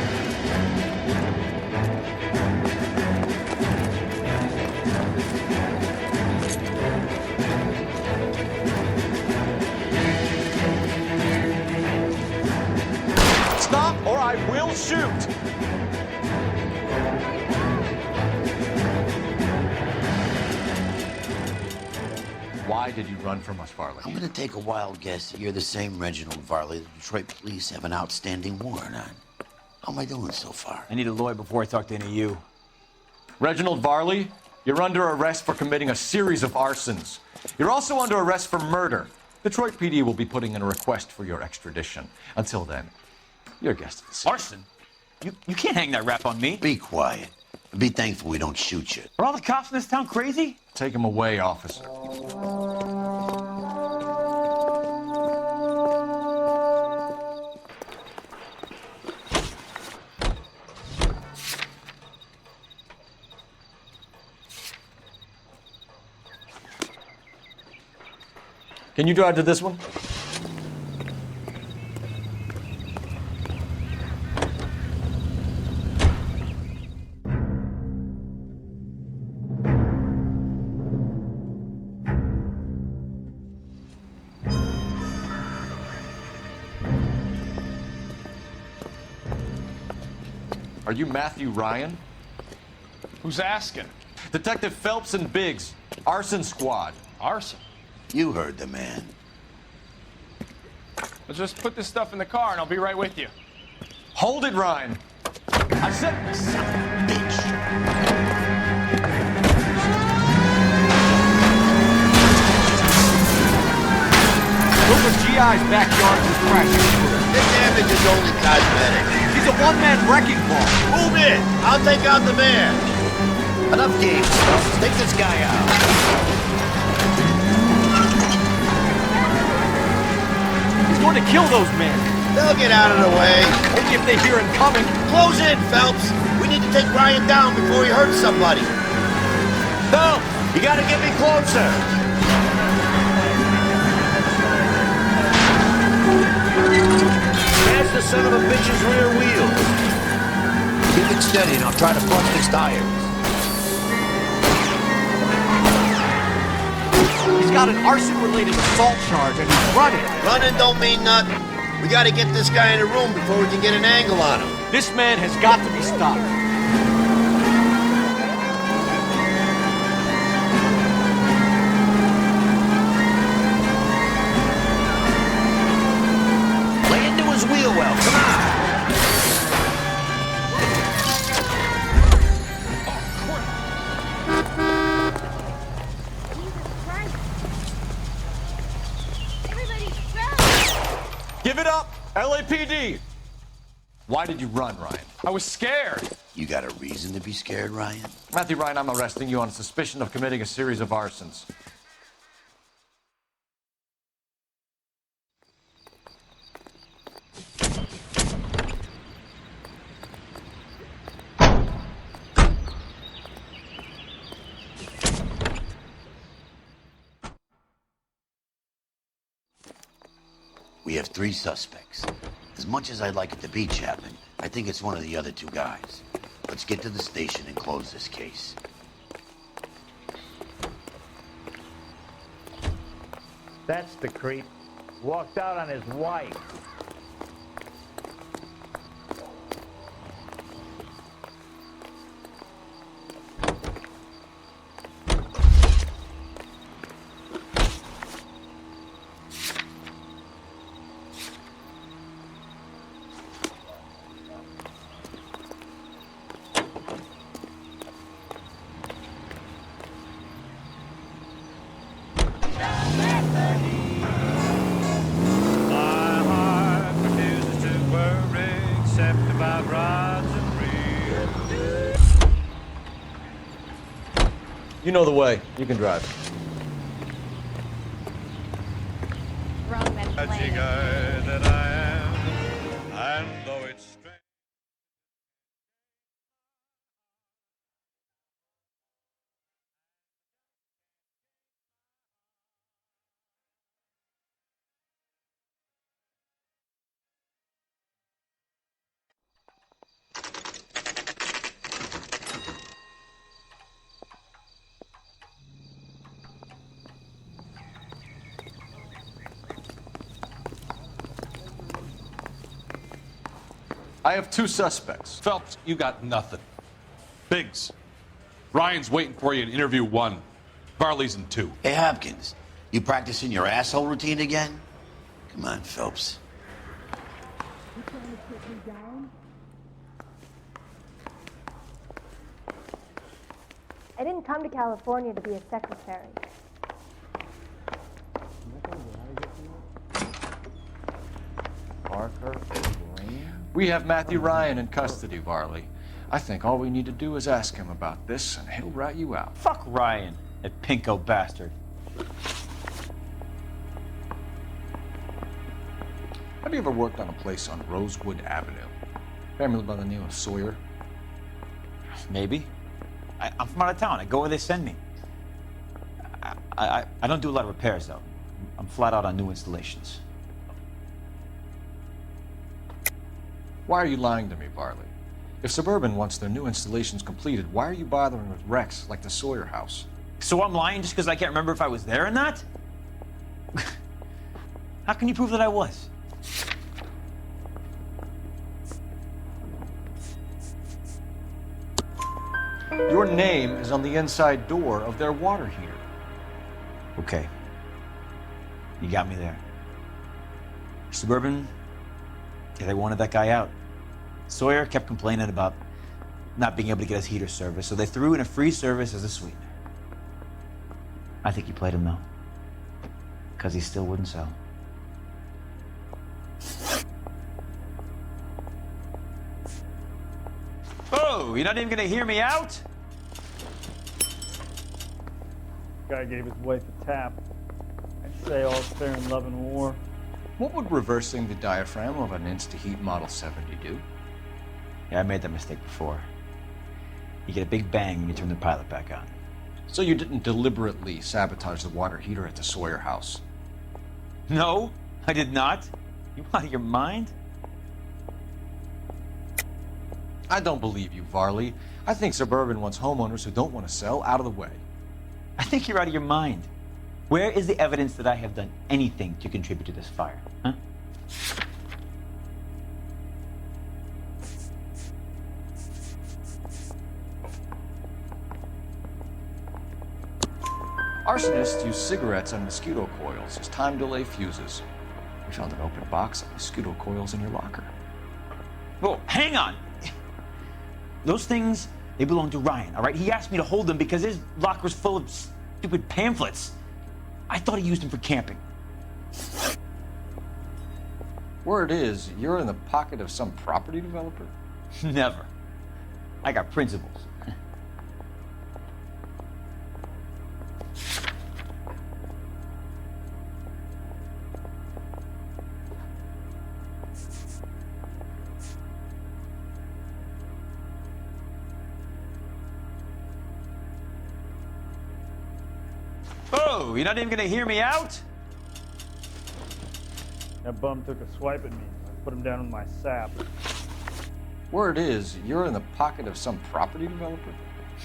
[SPEAKER 15] Stop or I will shoot! Why did you run from us, Varley?
[SPEAKER 4] I'm gonna take a wild guess that you're the same Reginald Varley the Detroit police have an outstanding warrant on. How am I doing so far?
[SPEAKER 6] I need a lawyer before I talk to any of you.
[SPEAKER 15] Reginald Varley, you're under arrest for committing a series of arsons. You're also under arrest for murder. Detroit PD will be putting in a request for your extradition. Until then, you're a guest of the city.
[SPEAKER 6] Arson? You can't hang that rap on me.
[SPEAKER 4] Be quiet. Be thankful we don't shoot you.
[SPEAKER 6] Are all the cops in this town crazy?
[SPEAKER 15] Take him away, officer. Can you drive to this one? Are you Matthew Ryan?
[SPEAKER 14] Who's asking?
[SPEAKER 15] Detective Phelps and Biggs, arson squad.
[SPEAKER 14] Arson?
[SPEAKER 4] You heard the man.
[SPEAKER 14] Let's just put this stuff in the car and I'll be right with you.
[SPEAKER 15] Hold it, Ryan. I said,
[SPEAKER 4] son of a bitch.
[SPEAKER 17] Look at GI's backyard was crashing.
[SPEAKER 7] The damage is only cosmetic.
[SPEAKER 17] He's a one-man wrecking ball.
[SPEAKER 7] Move in. I'll take out the van.
[SPEAKER 4] Enough games. Take this guy out.
[SPEAKER 17] He's going to kill those men.
[SPEAKER 7] They'll get out of the way.
[SPEAKER 17] Only if they hear him coming.
[SPEAKER 7] Close in, Phelps. We need to take Ryan down before he hurts somebody.
[SPEAKER 4] Phelps, you gotta get me closer.
[SPEAKER 18] That's the son of a bitch's rear wheels. Keep it steady and I'll try to bust his tires.
[SPEAKER 7] He's got an arson-related assault charge and he's running.
[SPEAKER 18] Running don't mean nothing. We gotta get this guy in a room before we can get an angle on him.
[SPEAKER 7] This man has got to be stopped.
[SPEAKER 18] Lay into his wheel well. Come on.
[SPEAKER 15] Give it up, LAPD! Why did you run, Ryan?
[SPEAKER 14] I was scared.
[SPEAKER 4] You got a reason to be scared, Ryan?
[SPEAKER 15] Matthew Ryan, I'm arresting you on suspicion of committing a series of arsons.
[SPEAKER 4] We have 3 suspects. As much as I'd like it to be Chapman, I think it's one of the other 2 guys. Let's get to the station and close this case.
[SPEAKER 21] That's the creep. Walked out on his wife.
[SPEAKER 15] You know the way. You can drive.
[SPEAKER 8] Wrong man.
[SPEAKER 19] That I am, and though it's strange.
[SPEAKER 15] I have 2 suspects.
[SPEAKER 3] Phelps, you got nothing. Biggs, Ryan's waiting for you in interview 1. Varley's in 2.
[SPEAKER 4] Hey, Hopkins, you practicing your asshole routine again? Come on, Phelps.
[SPEAKER 8] I didn't come to California to be a secretary.
[SPEAKER 15] Parker. We have Matthew Ryan in custody, Varley. I think all we need to do is ask him about this, and he'll rat you out.
[SPEAKER 6] Fuck Ryan, that pinko bastard.
[SPEAKER 15] Have you ever worked on a place on Rosewood Avenue? Family by the name of Sawyer?
[SPEAKER 6] Maybe. I'm from out of town. I go where they send me. I don't do a lot of repairs, though. I'm flat out on new installations.
[SPEAKER 15] Why are you lying to me, Varley? If Suburban wants their new installations completed, why are you bothering with wrecks like the Sawyer house?
[SPEAKER 6] So I'm lying just because I can't remember if I was there or not? How can you prove that I was?
[SPEAKER 15] Your name is on the inside door of their water heater.
[SPEAKER 6] Okay. You got me there. Suburban, yeah, they wanted that guy out. Sawyer kept complaining about not being able to get his heater service, so they threw in a free service as a sweetener. I think you played him, though, because he still wouldn't sell. Oh, you're not even gonna hear me out?
[SPEAKER 16] Guy gave his wife a tap. I'd say all's fair in love and war.
[SPEAKER 15] What would reversing the diaphragm of an Insta-Heat Model 70 do?
[SPEAKER 6] Yeah, I made that mistake before. You get a big bang when you turn the pilot back on.
[SPEAKER 15] So you didn't deliberately sabotage the water heater at the Sawyer house?
[SPEAKER 6] No, I did not. You out of your mind?
[SPEAKER 15] I don't believe you, Varley. I think Suburban wants homeowners who don't want to sell out of the way.
[SPEAKER 6] I think you're out of your mind. Where is the evidence that I have done anything to contribute to this fire, huh?
[SPEAKER 15] Arsonists use cigarettes and mosquito coils as time delay fuses. We found an open box of mosquito coils in your locker.
[SPEAKER 6] Whoa, hang on! Those things, they belong to Ryan, all right? He asked me to hold them because his locker's full of stupid pamphlets. I thought he used them for camping.
[SPEAKER 15] Word is, you're in the pocket of some property developer?
[SPEAKER 6] Never. I got principles. Oh, you're not even gonna hear me out?
[SPEAKER 16] That bum took a swipe at me. I put him down on my sap.
[SPEAKER 15] Word is, you're in the pocket of some property developer?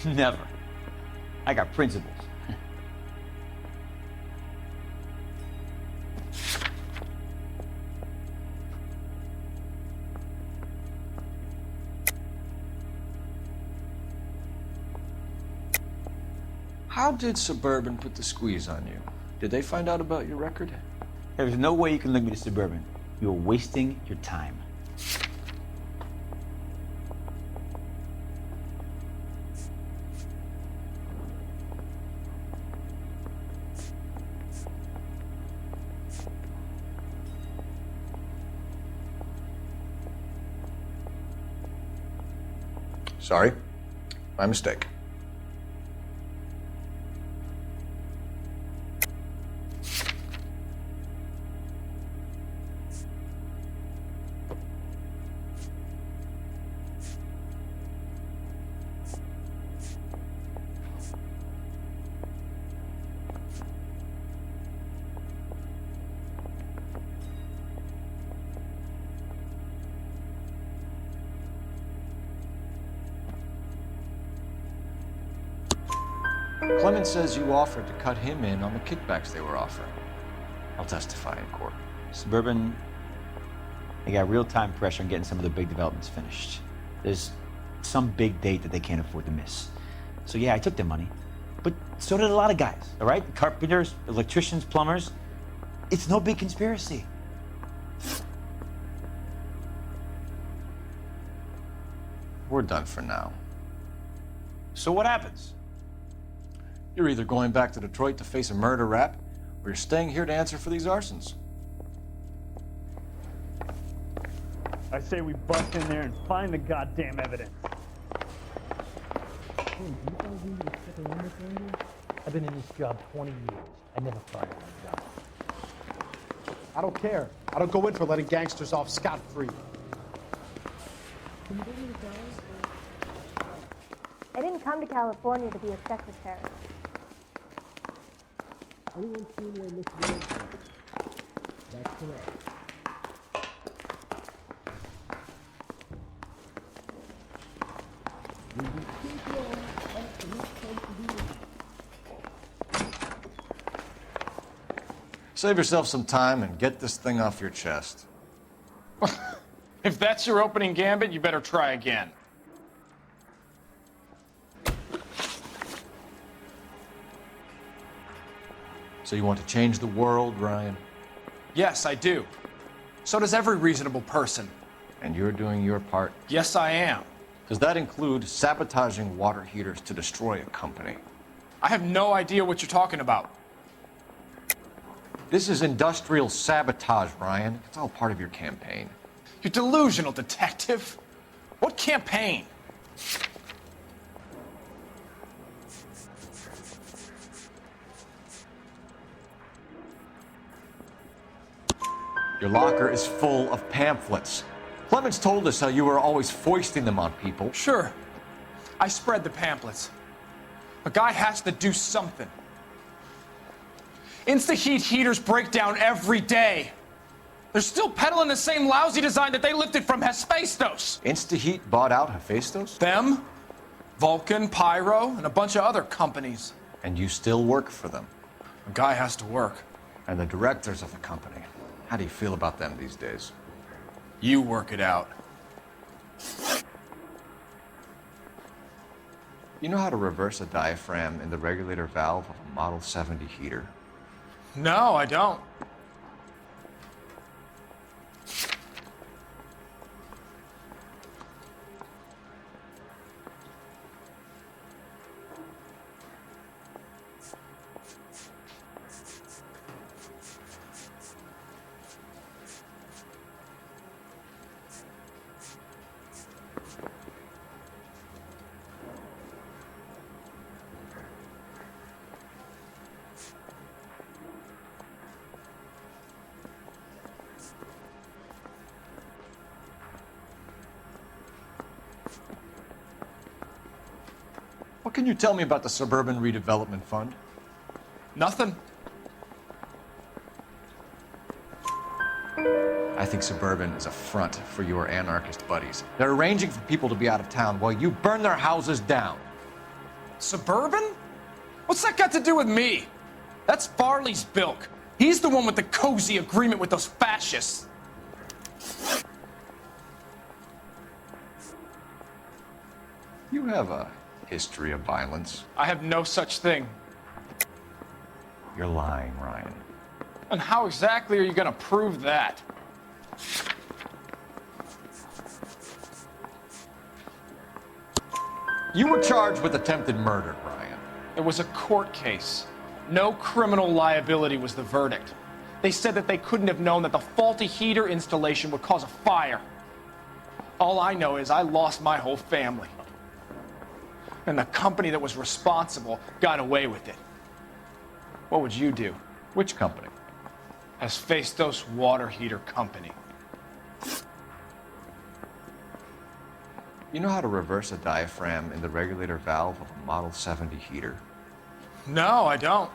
[SPEAKER 6] Never. I got principles.
[SPEAKER 15] How did Suburban put the squeeze on you? Did they find out about your record?
[SPEAKER 6] There's no way you can link me to Suburban. You're wasting your time.
[SPEAKER 15] Sorry. My mistake. Clemens says you offered to cut him in on the kickbacks they were offering. I'll testify in court.
[SPEAKER 6] Suburban, they got real-time pressure on getting some of the big developments finished. There's some big date that they can't afford to miss. So yeah, I took their money, but so did a lot of guys, all right? Carpenters, electricians, plumbers. It's no big conspiracy.
[SPEAKER 15] We're done for now.
[SPEAKER 6] So what happens?
[SPEAKER 15] You're either going back to Detroit to face a murder rap, or you're staying here to answer for these arsons.
[SPEAKER 16] I say we bust in there and find the goddamn evidence.
[SPEAKER 17] I've been in this job 20 years. I never fired on a job. I don't care. I don't go in for letting gangsters off scot-free.
[SPEAKER 12] I didn't come to California to be a secretary.
[SPEAKER 9] Anyone seen where Miss Williams is? That's correct.
[SPEAKER 15] Save yourself some time and get this thing off your chest.
[SPEAKER 14] If that's your opening gambit, you better try again.
[SPEAKER 15] So you want to change the world, Ryan?
[SPEAKER 14] Yes, I do. So does every reasonable person.
[SPEAKER 15] And you're doing your part?
[SPEAKER 14] Yes, I am.
[SPEAKER 15] Does that include sabotaging water heaters to destroy a company?
[SPEAKER 14] I have no idea what you're talking about.
[SPEAKER 15] This is industrial sabotage, Ryan. It's all part of your campaign.
[SPEAKER 14] You're delusional, detective. What campaign?
[SPEAKER 15] Your locker is full of pamphlets. Clemens told us how you were always foisting them on people.
[SPEAKER 14] Sure. I spread the pamphlets. A guy has to do something. Insta-heat heaters break down every day. They're still peddling the same lousy design that they lifted from Hephaestus.
[SPEAKER 15] InstaHeat bought out Hephaestus?
[SPEAKER 14] Them, Vulcan, Pyro, and a bunch of other companies.
[SPEAKER 15] And you still work for them?
[SPEAKER 14] A guy has to work.
[SPEAKER 15] And the directors of the company. How do you feel about them these days?
[SPEAKER 14] You work it out.
[SPEAKER 15] You know how to reverse a diaphragm in the regulator valve of a Model 70 heater?
[SPEAKER 14] No, I don't.
[SPEAKER 15] What can you tell me about the Suburban Redevelopment Fund?
[SPEAKER 14] Nothing.
[SPEAKER 15] I think Suburban is a front for your anarchist buddies. They're arranging for people to be out of town while you burn their houses down.
[SPEAKER 14] Suburban? What's that got to do with me? That's Farley's bilk. He's the one with the cozy agreement with those fascists.
[SPEAKER 15] You have a history of violence.
[SPEAKER 14] I have no such thing.
[SPEAKER 15] You're lying, Ryan.
[SPEAKER 14] And how exactly are you going to prove that?
[SPEAKER 15] You were charged with attempted murder, Ryan.
[SPEAKER 14] It was a court case. No criminal liability was the verdict. They said that they couldn't have known that the faulty heater installation would cause a fire. All I know is I lost my whole family. And the company that was responsible got away with it. What would you do?
[SPEAKER 15] Which company?
[SPEAKER 14] Hephaestus Water Heater Company.
[SPEAKER 15] You know how to reverse a diaphragm in the regulator valve of a Model 70 heater?
[SPEAKER 14] No, I don't.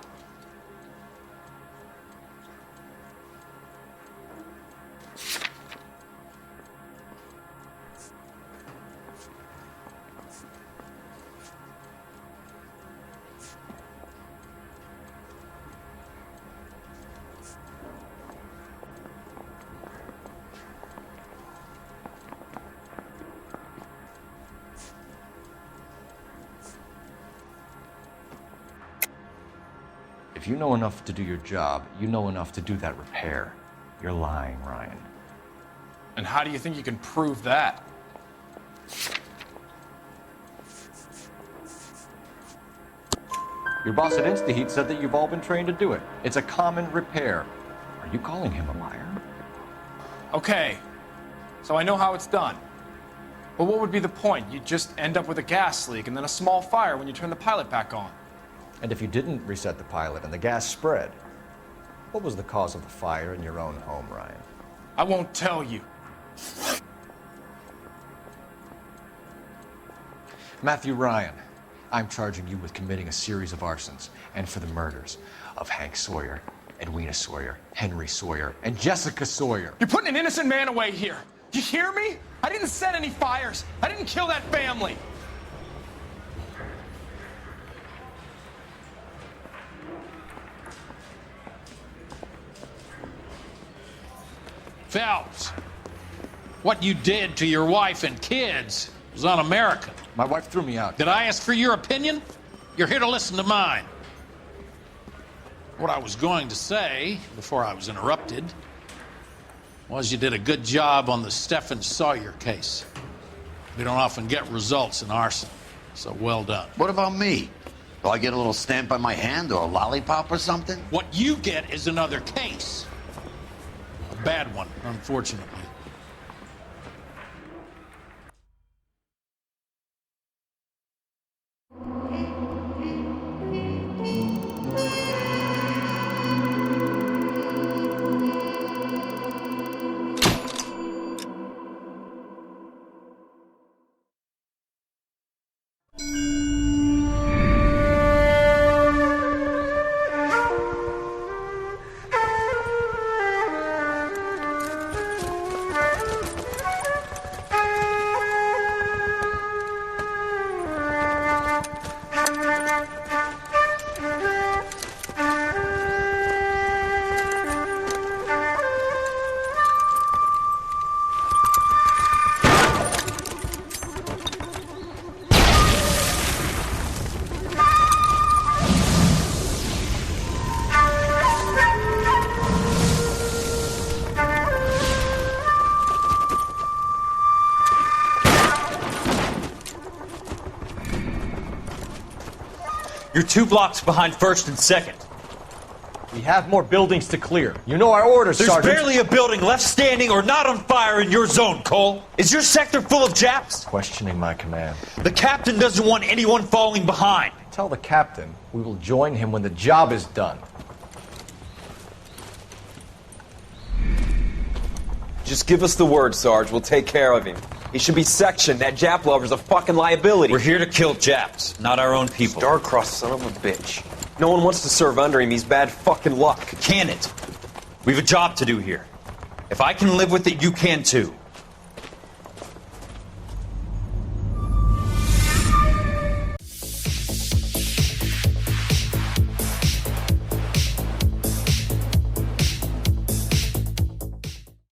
[SPEAKER 15] If you know enough to do your job, you know enough to do that repair. You're lying, Ryan.
[SPEAKER 14] And how do you think you can prove that?
[SPEAKER 15] Your boss at InstaHeat said that you've all been trained to do it. It's a common repair. Are you calling him a liar?
[SPEAKER 14] Okay, so I know how it's done. But what would be the point? You'd just end up with a gas leak and then a small fire when you turn the pilot back on.
[SPEAKER 15] And if you didn't reset the pilot and the gas spread, what was the cause of the fire in your own home, Ryan?
[SPEAKER 14] I won't tell you.
[SPEAKER 15] Matthew Ryan, I'm charging you with committing a series of arsons and for the murders of Hank Sawyer, Edwina Sawyer, Henry Sawyer, and Jessica Sawyer.
[SPEAKER 14] You're putting an innocent man away here. You hear me? I didn't set any fires. I didn't kill that family.
[SPEAKER 13] Phelps, what you did to your wife and kids was un-American.
[SPEAKER 15] My wife threw me out.
[SPEAKER 13] Did I ask for your opinion? You're here to listen to mine. What I was going to say, before I was interrupted, was you did a good job on the Stephen Sawyer case. We don't often get results in arson, so well done.
[SPEAKER 4] What about me? Do I get a little stamp on my hand or a lollipop or something?
[SPEAKER 13] What you get is another case. A bad one, unfortunately.
[SPEAKER 1] You're 2 blocks behind 1st and 2nd.
[SPEAKER 21] We have more buildings to clear. You know our orders,
[SPEAKER 1] There's
[SPEAKER 21] Sergeant.
[SPEAKER 1] barely a building left standing or not on fire in your zone, Cole. Is your sector full of Japs?
[SPEAKER 21] Questioning my command.
[SPEAKER 1] The captain doesn't want anyone falling behind.
[SPEAKER 21] Tell the captain we will join him when the job is done.
[SPEAKER 20] Just give us the word, Sarge. We'll take care of him. He should be sectioned. That Jap lover's a fucking liability.
[SPEAKER 1] We're here to kill Japs, not our own people.
[SPEAKER 20] Star-crossed son of a bitch. No one wants to serve under him. He's bad fucking luck.
[SPEAKER 1] Can it? We have a job to do here. If I can live with it, you can too.